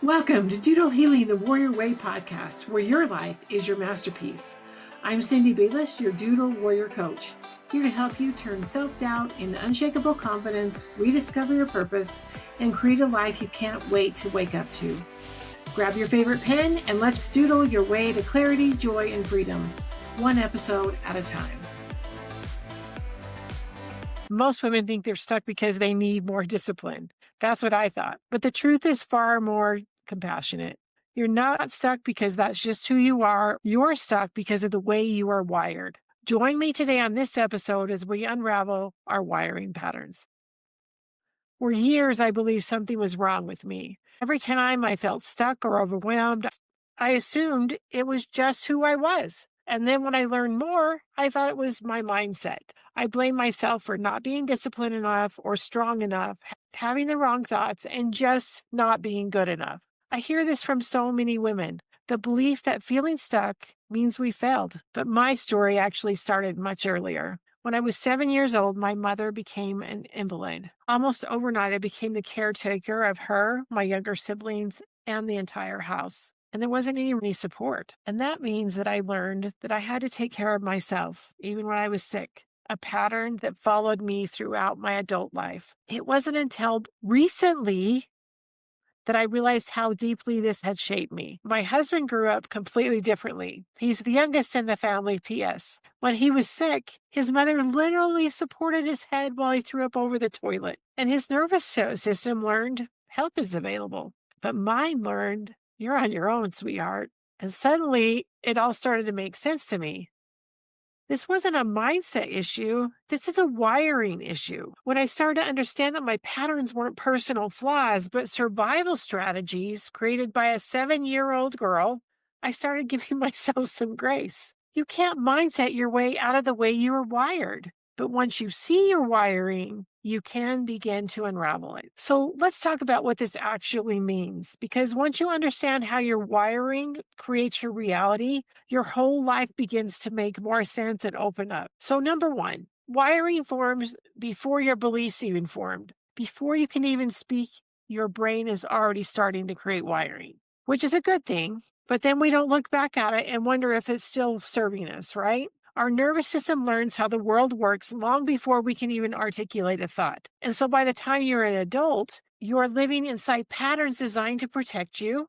Welcome to Doodle Healing the Warrior Way podcast, where your life is your masterpiece. I'm Cindy Bayles, your Doodle Warrior Coach, here to help you turn self-doubt into unshakable confidence, rediscover your purpose, and create a life you can't wait to wake up to. Grab your favorite pen and let's doodle your way to clarity, joy, and freedom, one episode at a time. Most women think they're stuck because they need more discipline. That's what I thought. But the truth is far more compassionate. You're not stuck because that's just who you are. You're stuck because of the way you are wired. Join me today on this episode as we unravel our wiring patterns. For years, I believed something was wrong with me. Every time I felt stuck or overwhelmed, I assumed it was just who I was. And then when I learned more, I thought it was my mindset. I blamed myself for not being disciplined enough or strong enough, having the wrong thoughts, and just not being good enough. I hear this from so many women. The belief that feeling stuck means we failed. But my story actually started much earlier. When I was 7 years old, my mother became an invalid. Almost overnight, I became the caretaker of her, my younger siblings, and the entire house. And there wasn't any support. And that means that I learned that I had to take care of myself, even when I was sick, a pattern that followed me throughout my adult life. It wasn't until recently that I realized how deeply this had shaped me. My husband grew up completely differently. He's the youngest in the family, P.S. When he was sick, his mother literally supported his head while he threw up over the toilet. And his nervous system learned help is available. But mine learned, you're on your own, sweetheart. And suddenly, it all started to make sense to me. This wasn't a mindset issue. This is a wiring issue. When I started to understand that my patterns weren't personal flaws, but survival strategies created by a 7-year-old girl, I started giving myself some grace. You can't mindset your way out of the way you were wired. But once you see your wiring, you can begin to unravel it. So let's talk about what this actually means. Because once you understand how your wiring creates your reality, your whole life begins to make more sense and open up. So number one, wiring forms before your beliefs even formed. Before you can even speak, your brain is already starting to create wiring, which is a good thing. But then we don't look back at it and wonder if it's still serving us, right? Our nervous system learns how the world works long before we can even articulate a thought. And so by the time you're an adult, you are living inside patterns designed to protect you,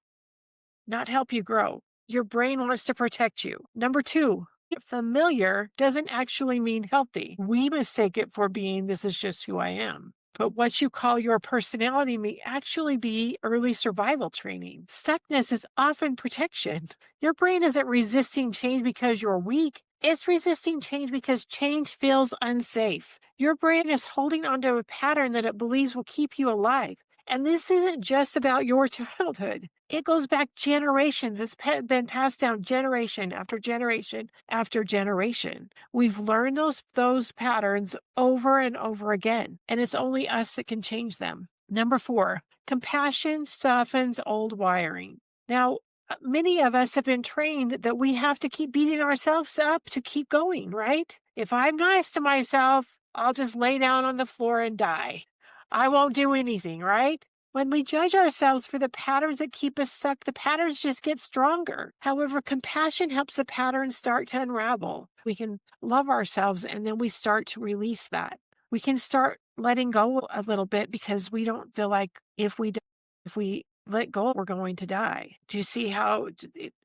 not help you grow. Your brain wants to protect you. Number two, familiar doesn't actually mean healthy. We mistake it for being, this is just who I am. But what you call your personality may actually be early survival training. Stuckness is often protection. Your brain isn't resisting change because you're weak. It's resisting change because change feels unsafe. Your brain is holding onto a pattern that it believes will keep you alive. And this isn't just about your childhood. It goes back generations. It's been passed down generation after generation after generation. We've learned those patterns over and over again, and it's only us that can change them. Number four, compassion softens old wiring. Now, many of us have been trained that we have to keep beating ourselves up to keep going, right? If I'm nice to myself, I'll just lay down on the floor and die. I won't do anything, right? When we judge ourselves for the patterns that keep us stuck, the patterns just get stronger. However, compassion helps the patterns start to unravel. We can love ourselves and then we start to release that. We can start letting go a little bit because we don't feel like if we let go, we're going to die. Do you see how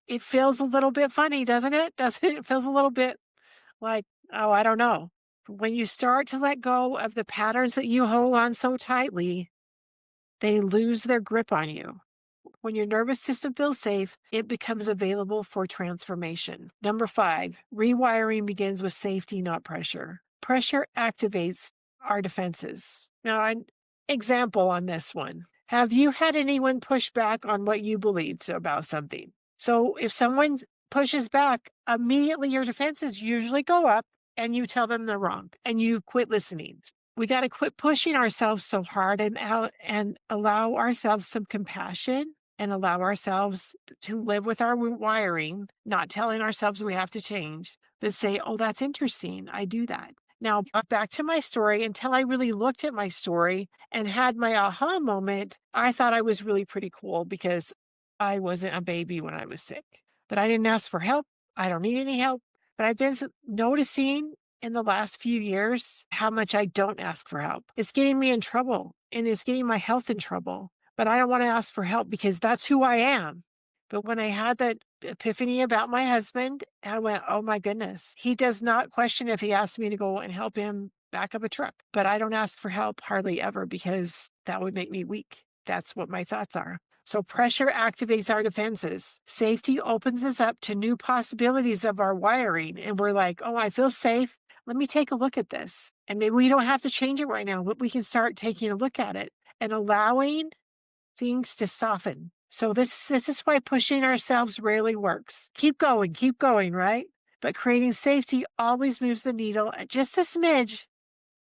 it feels a little bit funny, doesn't it? Doesn't it? It feels a little bit like, oh, I don't know. When you start to let go of the patterns that you hold on so tightly, they lose their grip on you. When your nervous system feels safe, it becomes available for transformation. Number five, rewiring begins with safety, not pressure. Pressure activates our defenses. Now, an example on this one. Have you had anyone push back on what you believed about something? So if someone pushes back, immediately your defenses usually go up and you tell them they're wrong and you quit listening. We got to quit pushing ourselves so hard and allow ourselves some compassion and allow ourselves to live with our wiring, not telling ourselves we have to change, but say, oh, that's interesting. I do that. Now, back to my story. Until I really looked at my story and had my aha moment, I thought I was really pretty cool because I wasn't a baby when I was sick. But I didn't ask for help. I don't need any help. But I've been noticing in the last few years how much I don't ask for help. It's getting me in trouble and it's getting my health in trouble. But I don't want to ask for help because that's who I am. But when I had that epiphany about my husband, I went, oh my goodness, he does not question if he asks me to go and help him back up a truck. But I don't ask for help hardly ever because that would make me weak. That's what my thoughts are. So pressure activates our defenses. Safety opens us up to new possibilities of our wiring. And we're like, oh, I feel safe. Let me take a look at this. And maybe we don't have to change it right now, but we can start taking a look at it and allowing things to soften. So this is why pushing ourselves rarely works. Keep going, right? But creating safety always moves the needle just a smidge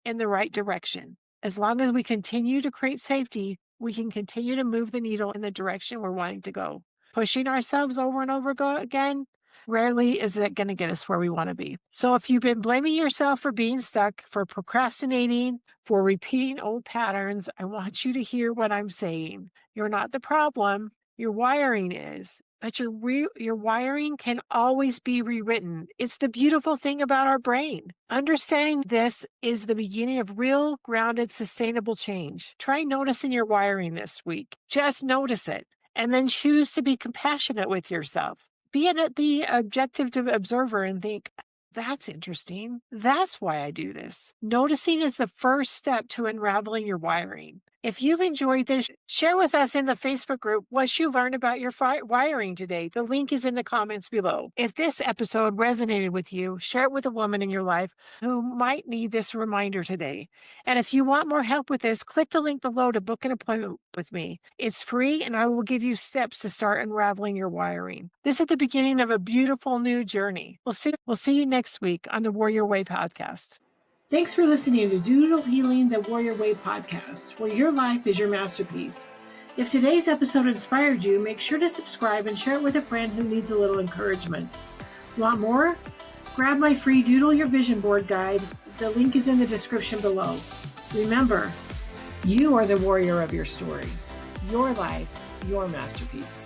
in the right direction. As long as we continue to create safety, we can continue to move the needle in the direction we're wanting to go. Pushing ourselves over and over again, rarely is it going to get us where we want to be. So if you've been blaming yourself for being stuck, for procrastinating, for repeating old patterns, I want you to hear what I'm saying. You're not the problem. Your wiring is. But your wiring can always be rewritten. It's the beautiful thing about our brain. Understanding this is the beginning of real, grounded, sustainable change. Try noticing your wiring this week. Just notice it. And then choose to be compassionate with yourself. Be the objective observer and think, that's interesting. That's why I do this. Noticing is the first step to unraveling your wiring. If you've enjoyed this, share with us in the Facebook group what you learned about your wiring today. The link is in the comments below. If this episode resonated with you, share it with a woman in your life who might need this reminder today. And if you want more help with this, click the link below to book an appointment with me. It's free and I will give you steps to start unraveling your wiring. This is the beginning of a beautiful new journey. We'll see you next week on the Warrior Way podcast. Thanks for listening to Doodle Healing the Warrior Way podcast, where your life is your masterpiece. If today's episode inspired you, make sure to subscribe and share it with a friend who needs a little encouragement. Want more? Grab my free Doodle Your Vision Board guide. The link is in the description below. Remember, you are the warrior of your story. Your life, your masterpiece.